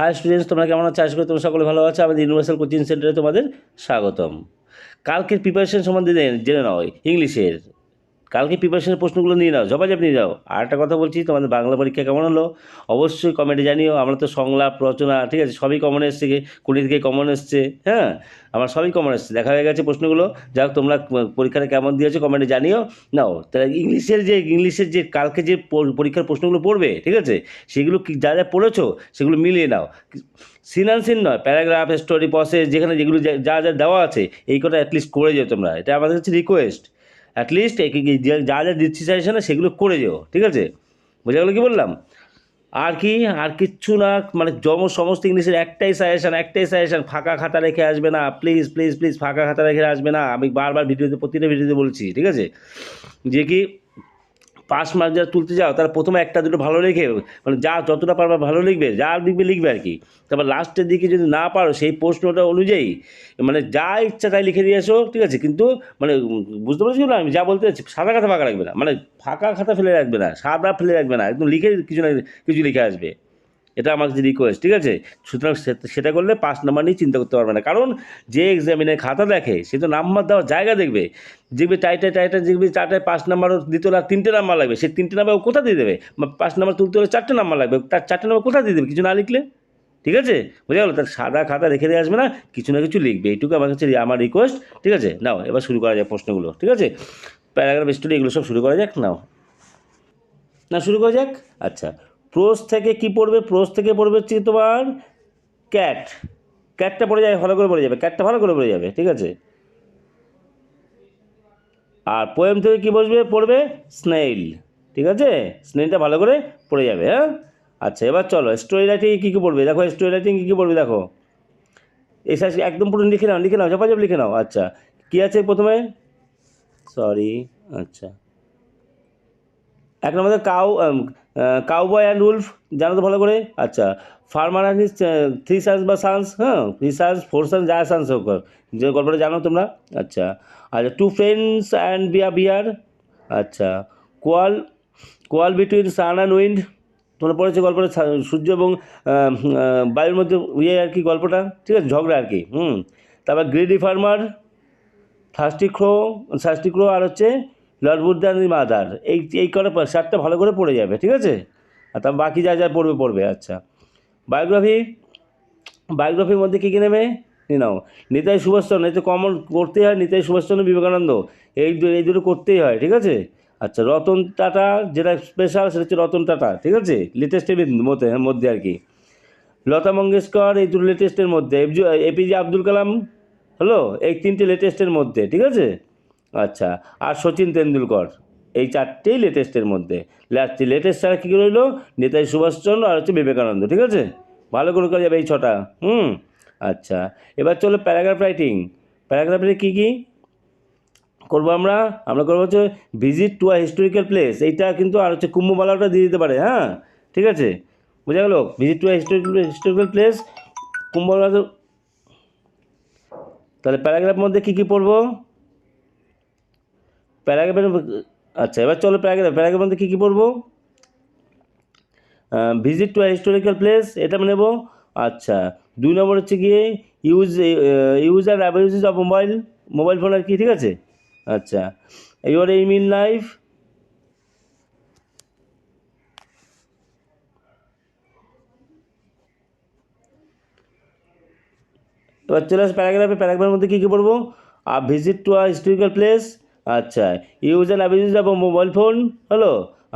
High students, তোমরা কেমন আছো? আশা করি তোমরা সকলে ভালো আছো। আমাদের ইউনিভার্সাল কোচিং সেন্টারে তোমাদের স্বাগতম। কালকের প্রিপারেশন সম্বন্ধে জেনে নাও। ইংলিশের কালকে প্রিপারেশনের প্রশ্নগুলো নিয়ে নাও, ঝপাঝপ নিয়ে যাও। আর একটা কথা বলছি, তোমাদের বাংলা পরীক্ষা কেমন হলো অবশ্যই কমেন্টে জানিও। আমরা তো সংলাপ রচনা, ঠিক আছে, সবই কমন এসছে, কুড়ি থেকে কমন এসছে। হ্যাঁ, আমার সবই কমন এসছে, দেখা হয়ে গেছে প্রশ্নগুলো। যাক, তোমরা পরীক্ষাটা কেমন দিয়েছো কমেন্টে জানিও। নাও তাহলে ইংলিশের যে কালকে যে পরীক্ষার প্রশ্নগুলো পড়বে, ঠিক আছে, সেগুলো যা যা পড়েছো সেগুলো মিলিয়ে নাও। সিন অ্যান্ড সিন নয়, প্যারাগ্রাফ, স্টোরি, প্রসেস, যেখানে যেগুলো যা যা দেওয়া আছে এই কটা অ্যাটলিস্ট করে যাও তোমরা। এটা আমাদের হচ্ছে রিকোয়েস্ট। অ্যাটলিস্ট যা যা দিচ্ছি সাজেশনে সেগুলো করে যেও, ঠিক আছে? বোঝা গেলো কি বললাম? আর কি, আর কিচ্ছু না। মানে সমস্ত ইংলিশের একটাই সাজেশন, ফাঁকা খাতা রেখে আসবে না, প্লিজ প্লিজ প্লিজ, ফাঁকা খাতা রেখে আসবে না। আমি বারবার প্রতিটা ভিডিওতে বলছি, ঠিক আছে, যে কি পাস মার্ক যারা তুলতে যাও তারা প্রথমে একটা দুটো ভালো লিখে, মানে যা যতটা পারবে ভালো লিখবে, যা লিখবে আর কি। তারপর লাস্টের দিকে যদি না পারো সেই প্রশ্নটা অনুযায়ী মানে যা ইচ্ছা তাই লিখে দিয়ে এসো, ঠিক আছে? কিন্তু মানে বুঝতে পারছি না আমি যা বলতে চাচ্ছি, সাদা খাতা ফাঁকা রাখবে না, মানে ফাঁকা খাতা ফেলে রাখবে না, সাদা ফেলে রাখবে না, একদম লিখে কিছু না কিছু লিখে আসবে। এটা আমার যে রিকোয়েস্ট, ঠিক আছে? সুতরাং সেটা করলে 5 নাম্বার নিয়ে চিন্তা করতে পারবে না। কারণ যে এক্সামিনের খাতা দেখে সে তো নাম্বার দেওয়ার জায়গা দেখবে। টাইটায় দেখবে 4টায় 5 নাম্বারও দিতে হলে 3টে নাম্বার লাগবে, সে 3টে নাম্বার ও কোথা দিয়ে দেবে? 5 নাম্বার তুলতে হলে 4টে নাম্বার লাগবে, তার 4টে নাম্বার কোথা দিয়ে দেবে কিছু না লিখলে? ঠিক আছে, বোঝা গেলো? তার সাদা খাতা রেখে দিয়ে আসবে না, কিছু না কিছু লিখবে, এইটুকু আমার কাছে আমার রিকোয়েস্ট, ঠিক আছে? নাও এবার শুরু করা যাক প্রশ্নগুলো, ঠিক আছে? প্যারাগ্রাফ, স্টোরি, এগুলো সব শুরু করা যাক। নাও না, শুরু করা যাক। আচ্ছা, প্রোজ থেকে কি পড়বে? প্রোজ থেকে পড়বে হচ্ছে তোমার ক্যাটটা পড়ে যাবে, ভালো করে পড়ে যাবে, ক্যাটটা ভালো করে পড়ে যাবে, ঠিক আছে? আর পোয়েম থেকে কী পড়বে স্নেইল, ঠিক আছে? স্নেইলটা ভালো করে পড়ে যাবে। হ্যাঁ, আচ্ছা, এবার চলো স্টোরি রাইটিং কী কী পড়বে দেখো। স্টোরি রাইটিং কী কী পড়বে দেখো, এসে একদম পুরো লিখে নাও, ঝপাঝপ লিখে নাও। আচ্ছা, কী আছে প্রথমে? সরি, আচ্ছা, এক নম্বর কাউবয় অ্যান্ড উলফ, জানো তো ভালো করে। আচ্ছা, ফার্মার অ্যান্ড হিজ 3 সান্স বা সান্স, হ্যাঁ, 3 সান্স 4 সান্স, যা সান্স হোক, যে গল্পটা জানো তোমরা। আচ্ছা, আচ্ছা, 2 ফ্রেন্ডস অ্যান্ড বিয়ার। আচ্ছা, কোয়াল কোয়াল বিটুইন সান অ্যান্ড উইন্ড, তোমরা পড়েছো গল্পটা, সূর্য এবং বায়ুর মধ্যে আর কি গল্পটা, ঠিক আছে, ঝগড়া আর কি। তারপর গ্রিডি ফার্মার, থার্স্টি ক্রো আর হচ্ছে Lord Buddha and the mother. এই করে 7টা ভালো করে পড়ে যাবে, ঠিক আছে? আর তার বাকি যা যা পড়বে। আচ্ছা, বায়োগ্রাফির মধ্যে কী কী নেবে নাও? নেতাজি সুভাষচন্দ্র, এই তো কমন করতেই হয়, নেতাজি সুভাষচন্দ্র, বিবেকানন্দ, এই দুটো করতেই হয়, ঠিক আছে? আচ্ছা, রতন টাটা, যেটা স্পেশাল সেটা হচ্ছে রতন টাটা, ঠিক আছে, লেটেস্টের মধ্যে আর কি। লতা মঙ্গেশকর, এই দুটো লেটেস্টের মধ্যে। এপিজে আব্দুল কালাম, হলো, এই 3টে লেটেস্টের মধ্যে, ঠিক আছে? আচ্ছা, আর সচিন তেন্ডুলকর, এই 4টেই লেটেস্টের মধ্যে। লেটেস্ট ছাড়া কী রইলো? নেতাজি সুভাষচন্দ্র আর হচ্ছে বিবেকানন্দ, ঠিক আছে? ভালো করে করা যাবে এই 6টা। আচ্ছা, এবার চলো প্যারাগ্রাফ রাইটিং। প্যারাগ্রাফে কী কী করবো আমরা করবো হচ্ছে visit to a historical place, এইটা কিন্তু, আর হচ্ছে কুম্ভমেলাটা দিয়ে দিতে পারে। হ্যাঁ, ঠিক আছে, বোঝা গেল? Visit to a historical place, Kumbh Mela. তাহলে প্যারাগ্রাফের মধ্যে কী কী পড়বো প্যারাগ্রাফের? আচ্ছা, এবার চলো প্যারাগ্রাফের মধ্যে কী কী পড়বো? Visit to a historical place, এটা নেব। আচ্ছা, 2 নম্বর হচ্ছে গিয়ে use and abuse of mobile phone আর কি, ঠিক আছে? আচ্ছা, ইউর এইম ইন লাইফ। এবার চলে আসে প্যারাগ্রাফের মধ্যে কী কী পড়বো? Visit to a historical place, আচ্ছা, use and abuse of mobile phone, হলো।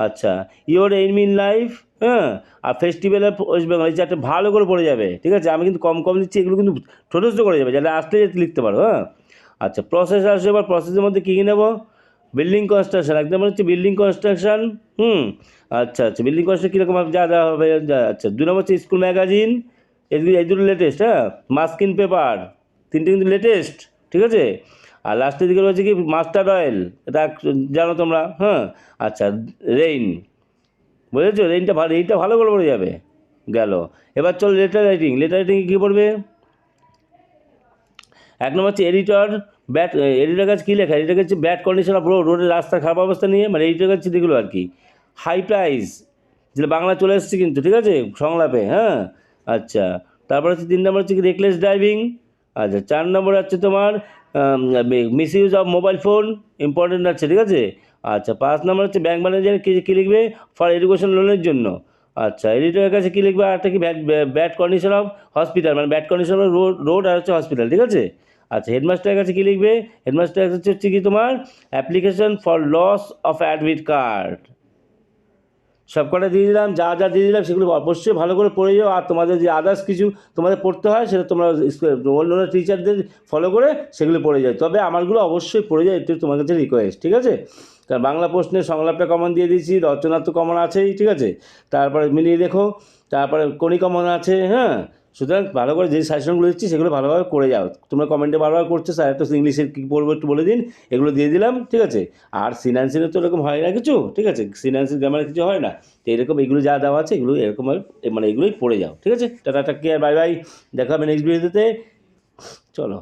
আচ্ছা, ইউর এইম ইন লাইফ, হ্যাঁ, আর ফেস্টিভ্যাল অফ ওয়েস্ট বেঙ্গল, এই 4টে ভালো করে পড়ে যাবে, ঠিক আছে? আমি কিন্তু কম দিচ্ছি, এগুলো কিন্তু ছোটো করে যাবে, যাতে আসলে লিখতে পারো। হ্যাঁ, আচ্ছা, প্রসেস আসবে। এবার প্রসেসের মধ্যে কী কী নেবো? বিল্ডিং কনস্ট্রাকশন, একদম হচ্ছে বিল্ডিং কনস্ট্রাকশন। আচ্ছা, বিল্ডিং কনস্ট্রাকশন কীরকম যা দেওয়া হবে। আচ্ছা, 2 নম্বর হচ্ছে স্কুল ম্যাগাজিন, এই দুটো লেটেস্ট। হ্যাঁ, মাস্কিন পেপার, 3টে কিন্তু লেটেস্ট, ঠিক আছে? আর লাস্টের দিকে রয়েছে কি মাস্টার্ড অয়েল, এটা জানো তোমরা। হ্যাঁ, আচ্ছা, রেইন, বুঝেছো? রেইনটা ভালো করে পড়ে যাবে, গেল। এবার চল লেটার রাইটিং কী পড়বে? 1 নম্বর হচ্ছে এডিটর কাছে কী লেখা? এডিটর কাছে ব্যাড কন্ডিশন অফ রোডের রাস্তার খারাপ অবস্থা নিয়ে, মানে এডিটর কাছে এগুলো আর কি। হাই প্রাইস, যেটা বাংলা চলে এসেছে কিন্তু, ঠিক আছে, সংলাপে। হ্যাঁ, আচ্ছা, তারপর হচ্ছে 3 নম্বর হচ্ছে কি রেকলেস ড্রাইভিং। আচ্ছা, 4 নম্বর হচ্ছে তোমার miss use of mobile phone, important আছে, ঠিক আছে। আচ্ছা, 5 নম্বর হচ্ছে ব্যাংক ম্যানেজার কী লিখবে ফর এডুকেশন লোনের জন্য। আচ্ছা, এডিটরের কাছে কী লিখবে, আর একটা কি ব্যাড কন্ডিশন অফ হসপিটাল, মানে ব্যাড কন্ডিশন অফ রোড আর হচ্ছে হসপিটাল, ঠিক আছে। আচ্ছা, হেডমাস্টারের কাছে কী লিখবে, হেডমাস্টারের কাছে হচ্ছে কি তোমার application for loss of admit card. সব কটা দিয়ে দিলাম, যা যা দিয়ে দিলাম সেগুলো অবশ্যই ভালো করে পড়ে যাও। আর তোমাদের যে আদার্স কিছু তোমাদের পড়তে হয় সেটা তোমরা অন্য টিচারদের ফলো করে সেগুলো পড়ে যায়, তবে আমারগুলো অবশ্যই পড়ে যায়, একটু তোমার কাছে রিকোয়েস্ট, ঠিক আছে। কারণ বাংলা প্রশ্নের সংলাপটা কমন দিয়ে দিয়েছি, রচনা তো কমন আছেই, ঠিক আছে। তারপরে মিলিয়ে দেখো, তারপরে কোনি কমন আছে, হ্যাঁ। সুতরাং ভালো করে যে সাজেশনগুলো দিচ্ছি সেগুলো ভালোভাবে করে যাও। তোমরা কমেন্টে বারবার করছো স্যার একটু ইংলিশের কী বলবো একটু বলে দিন, এগুলো দিয়ে দিলাম, ঠিক আছে। আর সিনান্সিনে তো এরকম হয় না কিছু, ঠিক আছে, সিনান্সিন গ্রামারে কিছু হয় না, তো এরকম এগুলো যা দেওয়া আছে এগুলো এরকমভাবে মানে এগুলোই পড়ে যাও, ঠিক আছে। টাটা, টেক কেয়ার, বাই বাই, দেখা হবে নেক্সট ভিডিওতে, চলো।